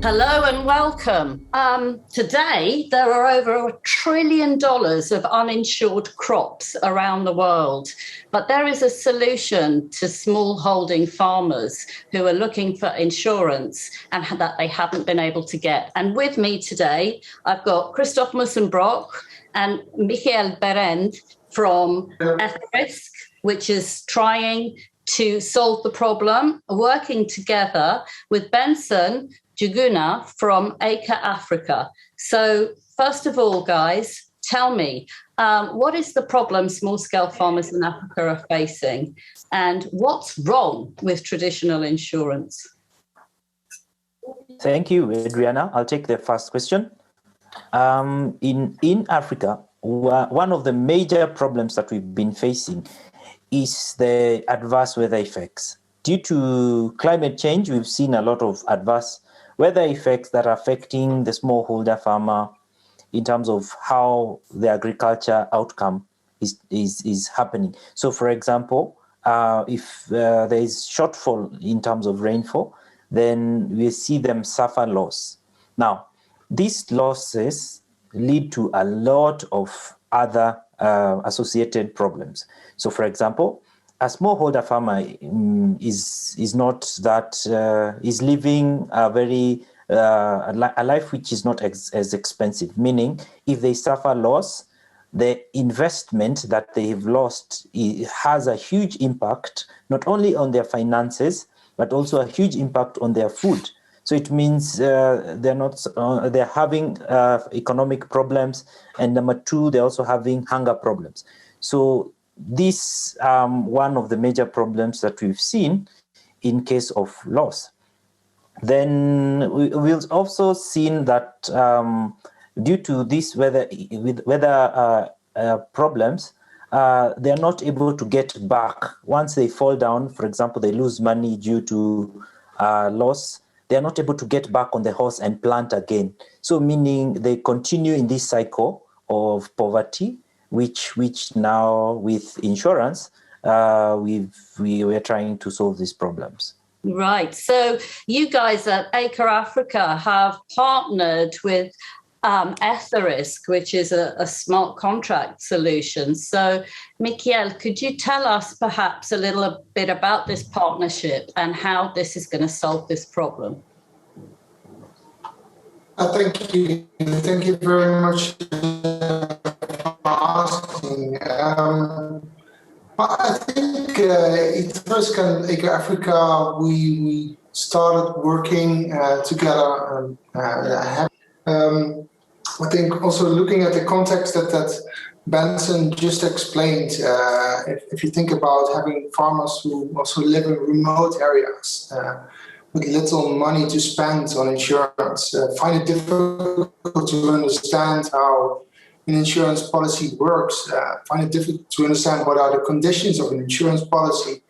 Hello and welcome. Today, there are over $1 trillion of uninsured crops around the world, but there is a solution to smallholding farmers who are looking for insurance and that they haven't been able to get. And with me today, I've got Christoph Mussenbrock and Michael Berend from Etherisc, which is trying to solve the problem, working together with Benson Juguna from ACRE Africa. So first of all, guys, tell me, what is the problem small-scale farmers in Africa are facing, and what's wrong with traditional insurance? Thank you, Adriana. I'll take the first question. In Africa, one of the major problems that we've been facing is the adverse weather effects. Due to climate change, we've seen a lot of adverse weather effects that are affecting the smallholder farmer in terms of how the agriculture outcome is happening. So, for example, if there is shortfall in terms of rainfall, then we see them suffer loss. Now, these losses lead to a lot of other associated problems. So, for example, a smallholder farmer is not that is living a very a life which is not as expensive. Meaning, if they suffer loss, the investment that they have lost has a huge impact not only on their finances but also a huge impact on their food. So it means they're having economic problems, and number two, they're also having hunger problems. So this one of the major problems that we've seen in case of loss. Then we've also seen that due to this weather problems, they are not able to get back. Once they fall down, for example, they lose money due to loss, they are not able to get back on the horse and plant again. So meaning they continue in this cycle of poverty, which now with insurance, we're trying to solve these problems. Right. So you guys at ACRE Africa have partnered with Etherisc, which is a smart contract solution. So, Michael, could you tell us perhaps a little bit about this partnership and how this is going to solve this problem? Thank you. Thank you very much for asking. I think Etherisc and ACRE Africa, we started working together. I think also looking at the context that Benson just explained, if you think about having farmers who also live in remote areas with little money to spend on insurance, find it difficult to understand how an insurance policy works, find it difficult to understand what are the conditions of an insurance policy,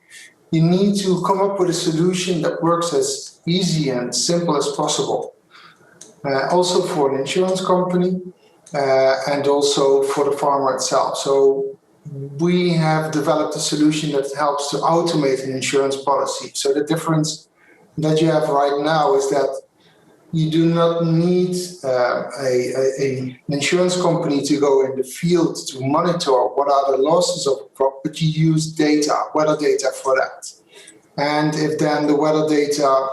you need to come up with a solution that works as easy and simple as possible. Also for an insurance company and also for the farmer itself. So we have developed a solution that helps to automate an insurance policy. So the difference that you have right now is that you do not need an insurance company to go in the field to monitor what are the losses of a crop, but you use data, weather data for that. And if then the weather data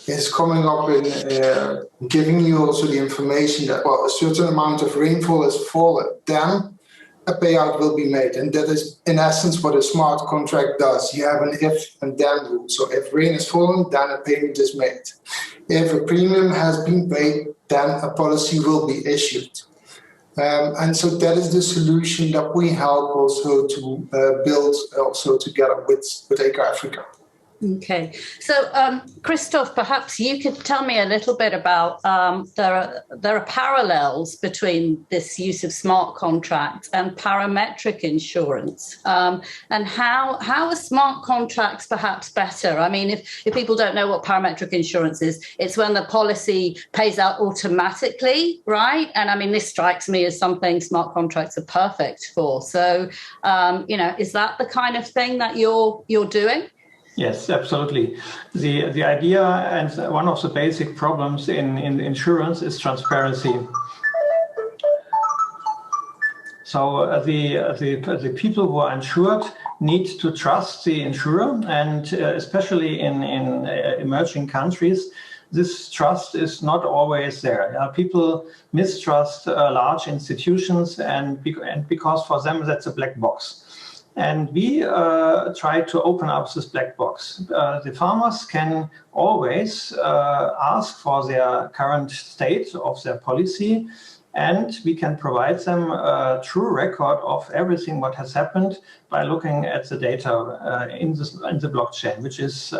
is coming up and giving you also the information that, well, a certain amount of rainfall has fallen, then a payout will be made. And that is, in essence, what a smart contract does. You have an if and then rule. So if rain has fallen, then a payment is made. If a premium has been paid, then a policy will be issued. And so that is the solution that we help also to build also together with ACRE Africa. Okay. So, Christoph, perhaps you could tell me a little bit about there are parallels between this use of smart contracts and parametric insurance, and how are smart contracts perhaps better? I mean, if people don't know what parametric insurance is, it's when the policy pays out automatically, right? And I mean, this strikes me as something smart contracts are perfect for. So, is that the kind of thing that you're doing? Yes, absolutely. The idea and one of the basic problems in insurance is transparency. So the people who are insured need to trust the insurer, and especially in emerging countries, this trust is not always there. People mistrust large institutions, and because for them that's a black box. And we try to open up this black box. The farmers can always ask for their current state of their policy, and we can provide them a true record of everything what has happened by looking at the data in the blockchain, which is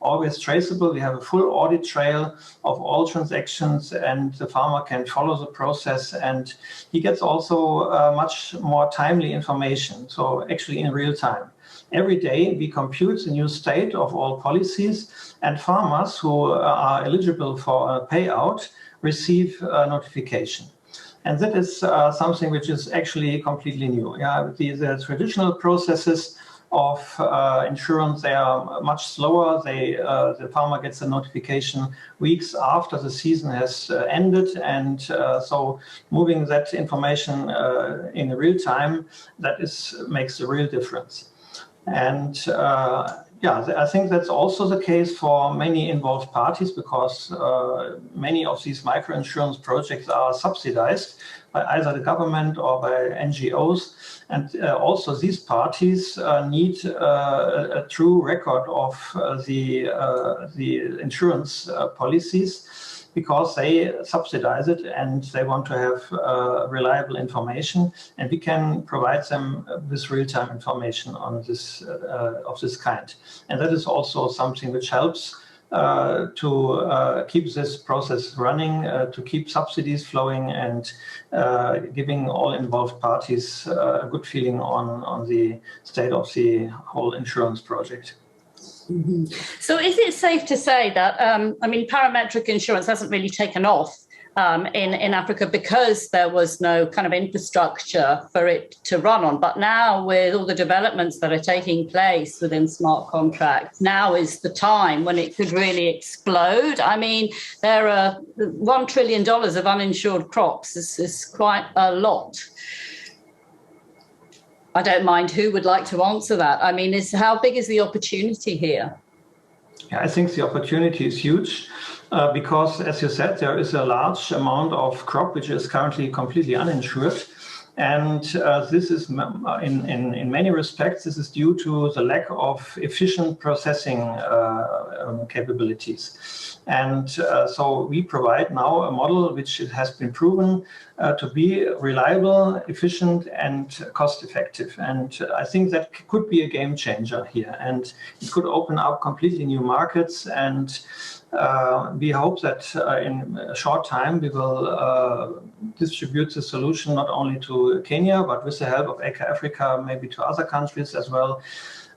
always traceable. We have a full audit trail of all transactions, and the farmer can follow the process, and he gets also much more timely information, so actually in real time. Every day we compute the new state of all policies, and farmers who are eligible for a payout receive a notification. And that is something which is actually completely new. The traditional processes of insurance, they are much slower. The farmer gets a notification weeks after the season has ended, and so moving that information in real time, makes a real difference. And I think that's also the case for many involved parties, because many of these microinsurance projects are subsidized by either the government or by NGOs. And also these parties need a true record of the insurance policies, because they subsidize it and they want to have reliable information, and we can provide them with real-time information on this of this kind. And that is also something which helps to keep this process running, to keep subsidies flowing, and giving all involved parties a good feeling on the state of the whole insurance project. Mm-hmm. So is it safe to say that, parametric insurance hasn't really taken off in Africa because there was no kind of infrastructure for it to run on? But now, with all the developments that are taking place within smart contracts, now is the time when it could really explode. I mean, there are $1 trillion of uninsured crops. This is quite a lot. I don't mind who would like to answer that. I mean, how big is the opportunity here? Yeah, I think the opportunity is huge because, as you said, there is a large amount of crop which is currently completely uninsured. And this is, in many respects, this is due to the lack of efficient processing capabilities. And so we provide now a model which has been proven to be reliable, efficient, and cost-effective. And I think that could be a game changer here. And it could open up completely new markets. And we hope that in a short time we will distribute the solution not only to Kenya, but with the help of ACRE Africa, maybe to other countries as well.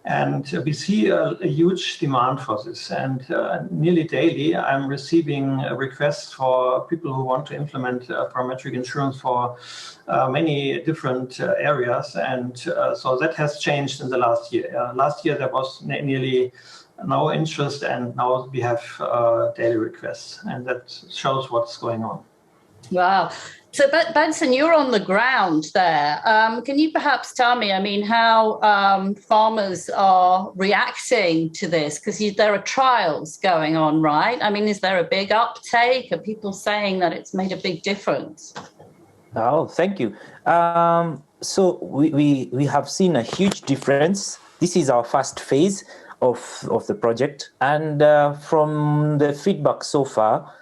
And we see a huge demand for this. And nearly daily, I'm receiving requests for people who want to implement parametric insurance for many different areas. And so that has changed in the last year. Last year, there was nearly no interest, and now we have daily requests. And that shows what's going on. Wow. So, Benson, you're on the ground there. Can you perhaps tell me, how farmers are reacting to this? Because there are trials going on, right? Is there a big uptake? Are people saying that it's made a big difference? Oh, thank you. So we have seen a huge difference. This is our first phase of the project. And from the feedback so far,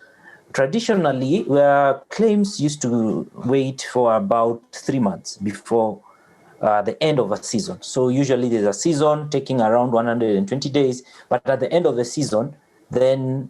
traditionally, where claims used to wait for about 3 months before the end of a season. So usually there's a season taking around 120 days, but at the end of the season, then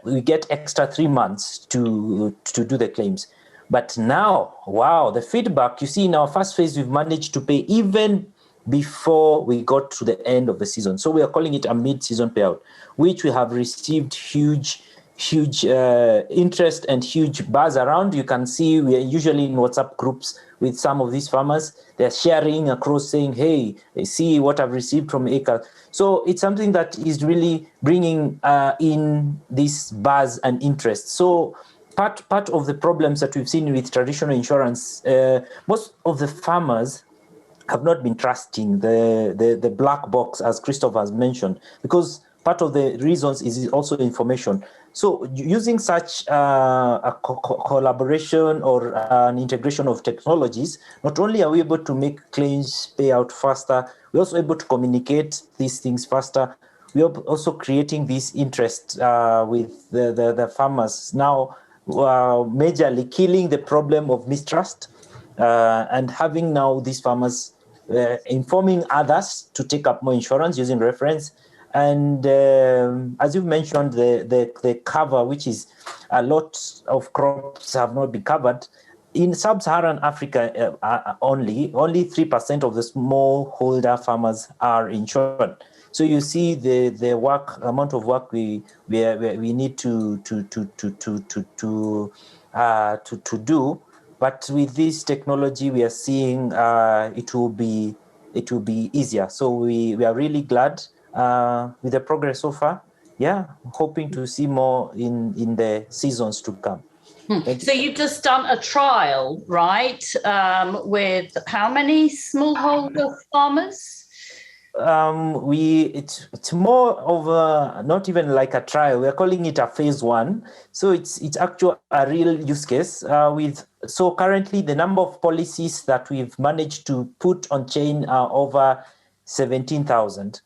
we get extra 3 months to do the claims. But now, wow, the feedback, you see in our first phase, we've managed to pay even before we got to the end of the season. So we are calling it a mid-season payout, which we have received huge huge interest and huge buzz around. You can see we are usually in WhatsApp groups with some of these farmers. They're sharing across saying, hey, see what I've received from ACRE. So it's something that is really bringing in this buzz and interest. So part of the problems that we've seen with traditional insurance, most of the farmers have not been trusting the black box, as Christoph has mentioned, because part of the reasons is also information. So using such a collaboration or an integration of technologies, not only are we able to make claims pay out faster, we're also able to communicate these things faster. We are also creating this interest with the farmers now, majorly killing the problem of mistrust and having now these farmers informing others to take up more insurance using reference. And as you've mentioned, the cover, which is a lot of crops have not been covered. In sub-Saharan Africa, only 3% of the smallholder farmers are insured. So you see the amount of work we need to do. But with this technology, we are seeing it will be easier. So we are really glad with the progress so far. Yeah, hoping to see more in the seasons to come. So you've just done a trial, right? With how many smallholder farmers? It's more of a, not even like a trial. We're calling it a phase 1. So it's actually a real use case so currently the number of policies that we've managed to put on chain are over 17,000.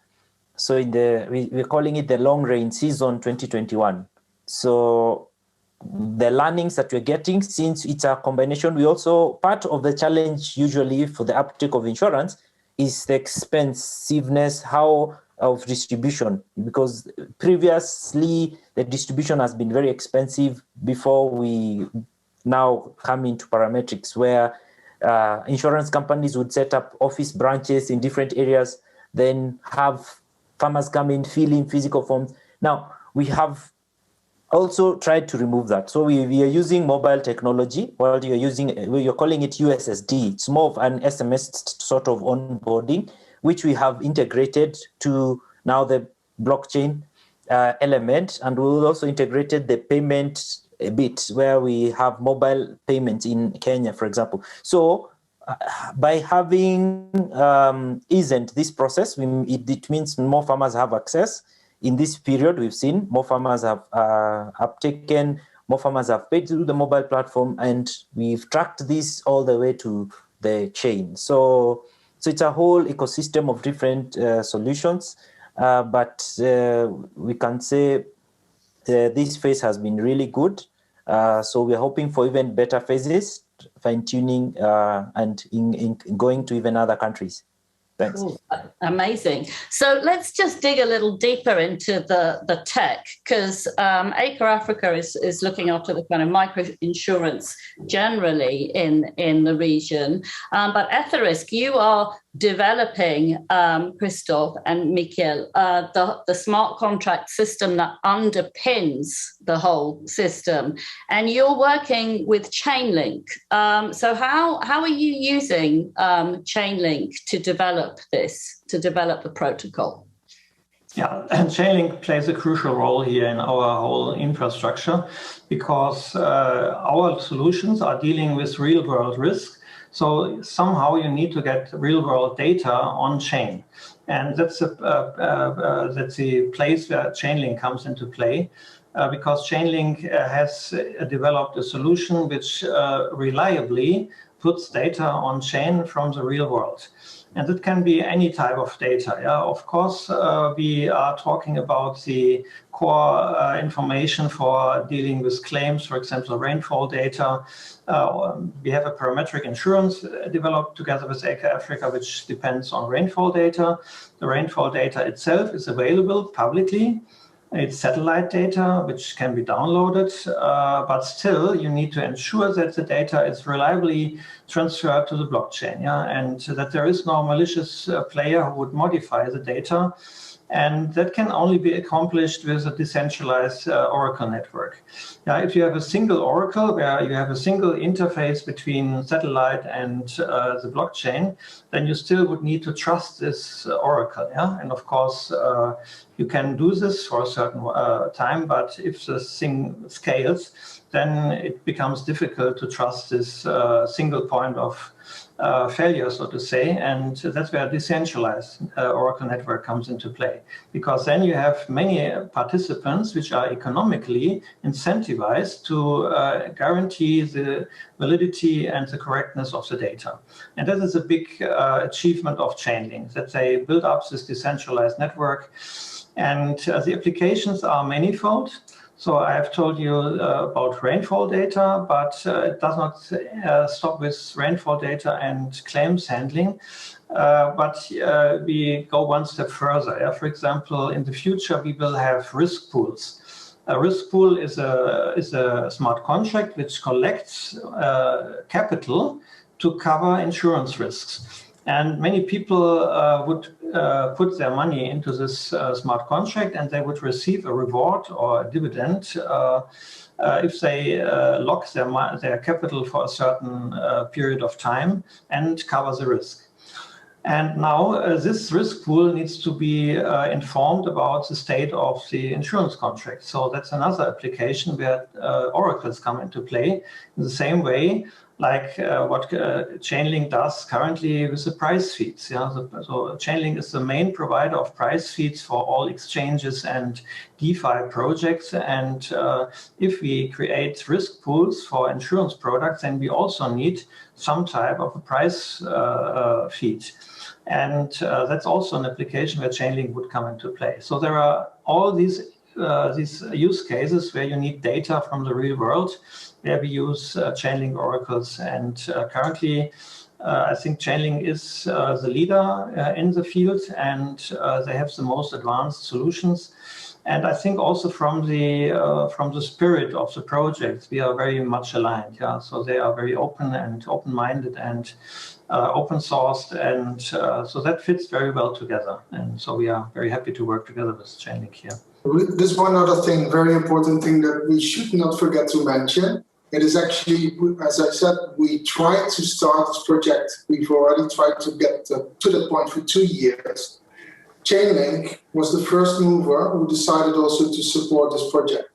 So we're calling it the long range season 2021. So the learnings that we're getting, since it's a combination, we also, part of the challenge usually for the uptake of insurance is the expensiveness of distribution, because previously the distribution has been very expensive before we now come into Parametrics, where insurance companies would set up office branches in different areas, then have farmers come in, fill in physical forms. Now, we have also tried to remove that. So we are using mobile technology. While you're calling it USSD. It's more of an SMS sort of onboarding, which we have integrated to now the blockchain element, and we'll also integrated the payment a bit, where we have mobile payments in Kenya, for example. So by having eased this process, it means more farmers have access. In this period, we've seen more farmers have uptaken, more farmers have paid through the mobile platform, and we've tracked this all the way to the chain. So it's a whole ecosystem of different solutions, but we can say this phase has been really good. So we're hoping for even better phases, fine-tuning, and in going to even other countries. Thanks. Cool. Amazing. So let's just dig a little deeper into the tech, because ACRE Africa is looking after the kind of micro insurance generally in the region. But Etherisc, you are developing, Christoph and Michael, the smart contract system that underpins the whole system. And you're working with Chainlink. So how are you using Chainlink to develop the protocol? Yeah, and Chainlink plays a crucial role here in our whole infrastructure, because our solutions are dealing with real-world risk. So somehow you need to get real-world data on chain, and that's the place where Chainlink comes into play, because Chainlink has developed a solution which reliably puts data on chain from the real world. And it can be any type of data. Yeah, of course, we are talking about the core information for dealing with claims, for example, rainfall data. We have a parametric insurance developed together with ACRE Africa, which depends on rainfall data. The rainfall data itself is available publicly. It's satellite data, which can be downloaded, but still you need to ensure that the data is reliably transferred to the blockchain, yeah, and that there is no malicious player who would modify the data. And that can only be accomplished with a decentralized Oracle network. Now, if you have a single Oracle where you have a single interface between satellite and the blockchain, then you still would need to trust this Oracle. Yeah? And of course, you can do this for a certain time, but if the thing scales, then it becomes difficult to trust this single point of failure, so to say, and that's where a decentralized Oracle network comes into play, because then you have many participants which are economically incentivized to guarantee the validity and the correctness of the data. And that is a big achievement of Chainlink, that they build up this decentralized network, and the applications are manifold. So I have told you about rainfall data, but it does not stop with rainfall data and claims handling. But we go one step further. For example, in the future, we will have risk pools. A risk pool is a smart contract which collects capital to cover insurance risks. And many people would put their money into this smart contract, and they would receive a reward or a dividend if they lock their capital for a certain period of time and cover the risk. And now this risk pool needs to be informed about the state of the insurance contract. So that's another application where oracles come into play in the same way like what Chainlink does currently with the price feeds. Yeah? So Chainlink is the main provider of price feeds for all exchanges and DeFi projects. And if we create risk pools for insurance products, then we also need some type of a price feed. And that's also an application where Chainlink would come into play. So there are all these use cases where you need data from the real world, where we use Chainlink oracles. And currently, I think Chainlink is the leader in the field, and they have the most advanced solutions. And I think also from the spirit of the project, we are very much aligned. Yeah, so they are very open and open-minded and open sourced, and so that fits very well together. And so we are very happy to work together with Chainlink here. There's one other thing, very important thing that we should not forget to mention. It is actually, as I said, we tried to start this project. We've already tried to get to that point for 2 years. Chainlink was the first mover who decided also to support this project.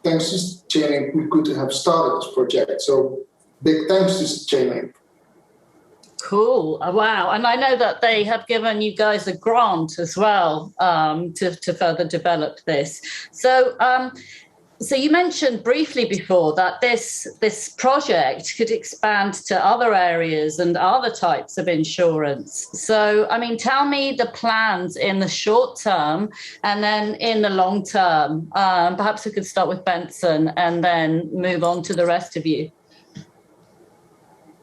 Thanks to Chainlink, we could have started this project. So big thanks to Chainlink. Cool. Wow. And I know that they have given you guys a grant as well to further develop this. So you mentioned briefly before that this project could expand to other areas and other types of insurance. So, I mean, tell me the plans in the short term and then in the long term. Perhaps we could start with Benson and then move on to the rest of you.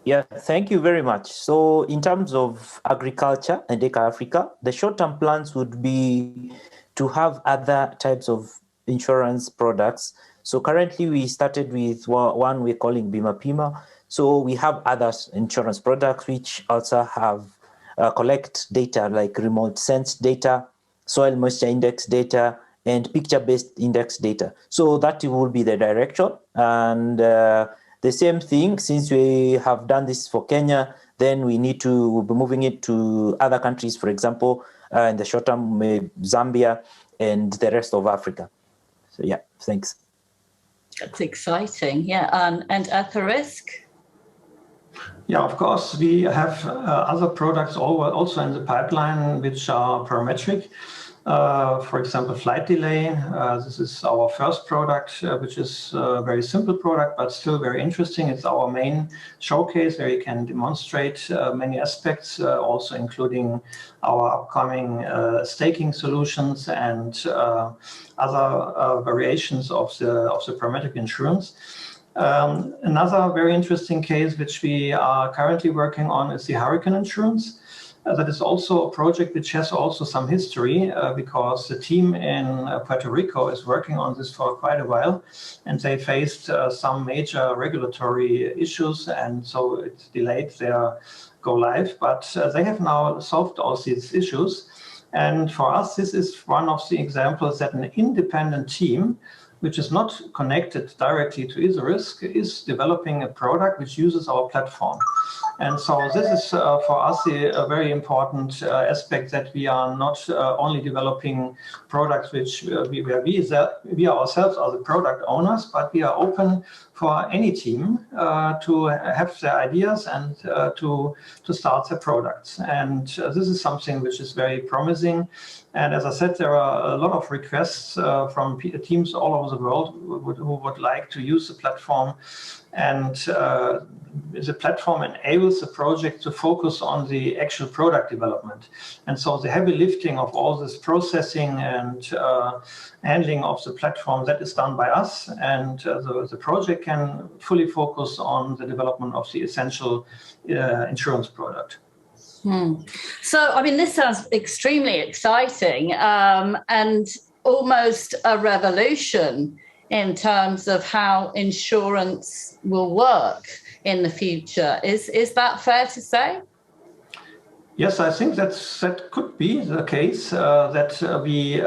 Yeah, thank you very much. So in terms of agriculture and ACRE Africa, the short-term plans would be to have other types of insurance products. So currently we started with one we're calling Bima Pima. So we have other insurance products which also have collect data like remote sense data, soil moisture index data, and picture-based index data. So that will be the direction. And the same thing, since we have done this for Kenya, then we'll be moving it to other countries, for example, in the short term, Zambia and the rest of Africa. So yeah, thanks. That's exciting, yeah. And Etherisc? Yeah, of course, we have other products also in the pipeline, which are parametric. For example, flight delay. This is our first product, which is a very simple product, but still very interesting. It's our main showcase where you can demonstrate many aspects, also including our upcoming staking solutions and other variations of the parametric insurance. Another very interesting case which we are currently working on is the hurricane insurance. That is also a project which has also some history because the team in Puerto Rico is working on this for quite a while, and they faced some major regulatory issues, and so it delayed their go live. But they have now solved all these issues, And for us, this is one of the examples that an independent team, which is not connected directly to Etherisc, is developing a product which uses our platform. And so this is for us a very important aspect, that we are not only developing products where we ourselves are the product owners, but we are open for any team to have their ideas and to start their products. And this is something which is very promising. And as I said, there are a lot of requests from teams all over the world who would like to use the platform. And the platform enables the project to focus on the actual product development. And so the heavy lifting of all this processing and handling of the platform, that is done by us. And the project can fully focus on the development of the essential insurance product. So, I mean, this sounds extremely exciting and almost a revolution in terms of how insurance will work in the future. Is that fair to say? Yes, I think that could be the case, that we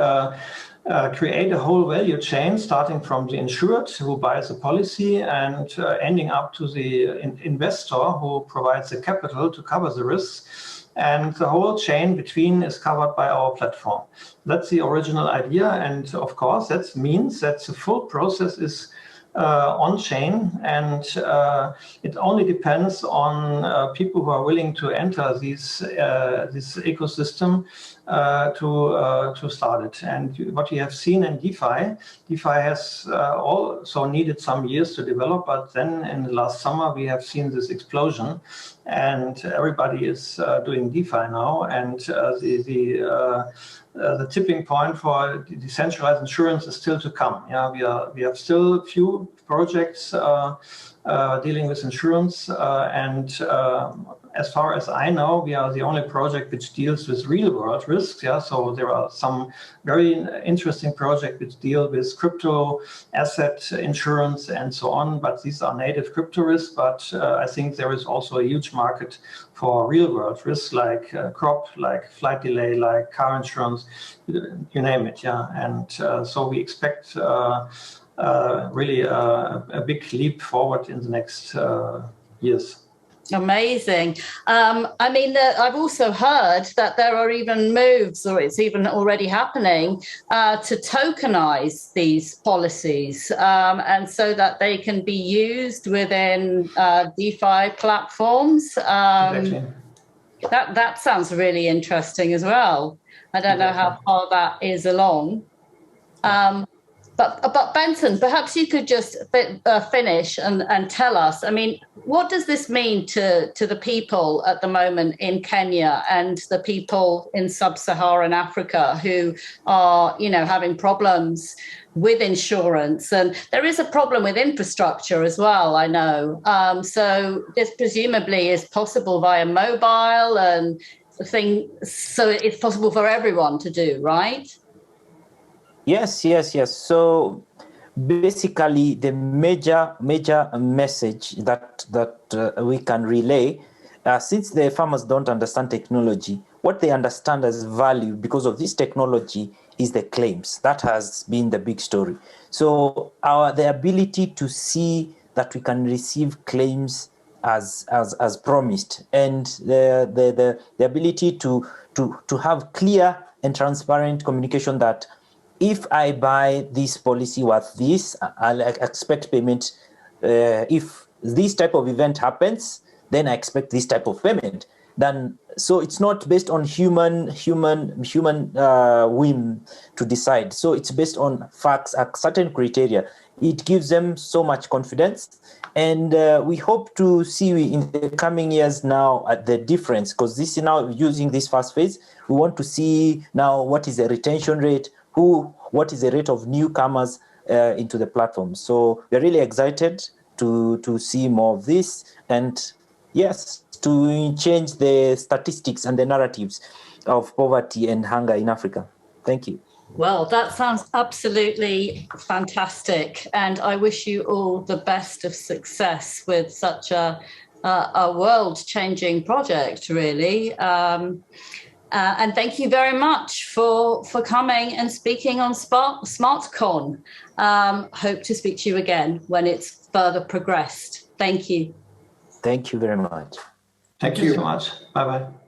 create a whole value chain, starting from the insured who buys the policy and ending up to the investor who provides the capital to cover the risks. And the whole chain between is covered by our platform. That's the original idea. And of course, that means that the full process is on-chain, and it only depends on people who are willing to enter this ecosystem to start it. And what we have seen in DeFi has also needed some years to develop, but then in the last summer we have seen this explosion, and everybody is doing DeFi now, and the tipping point for decentralized insurance is still to come. Yeah, we have still few projects dealing with insurance, and as far as I know, we are the only project which deals with real-world risks. Yeah, so there are some very interesting projects which deal with crypto asset insurance and so on, but these are native crypto risks. But I think there is also a huge market for real-world risks like crop, like flight delay, like car insurance, you name it. Yeah, and so we expect really a big leap forward in the next years. Amazing. I mean, I've also heard that there are even moves, or it's even already happening, to tokenize these policies, and so that they can be used within DeFi platforms. Exactly. That sounds really interesting as well. I don't know how far that is along. But Benson, perhaps you could just finish and tell us, I mean, what does this mean to the people at the moment in Kenya and the people in sub-Saharan Africa who are, having problems with insurance? And there is a problem with infrastructure as well, I know. So this presumably is possible via mobile and so it's possible for everyone to do, right? Yes. So basically, the major message that we can relay, since the farmers don't understand technology, what they understand as value because of this technology is the claims. That has been the big story. So the ability to see that we can receive claims as promised, and the ability to have clear and transparent communication that if I buy this policy worth this, I'll expect payment. If this type of event happens, then I expect this type of payment. So it's not based on human whim to decide. So it's based on facts, a certain criteria. It gives them so much confidence, and we hope to see in the coming years now the difference, because this is now using this first phase. We want to see now what is the retention rate. What is the rate of newcomers into the platform? So we're really excited to see more of this, and yes, to change the statistics and the narratives of poverty and hunger in Africa. Thank you. Well, that sounds absolutely fantastic, and I wish you all the best of success with such a world-changing project, really. And thank you very much for coming and speaking on SmartCon. Hope to speak to you again when it's further progressed. Thank you. Thank you very much. Thank you so much. Bye-bye.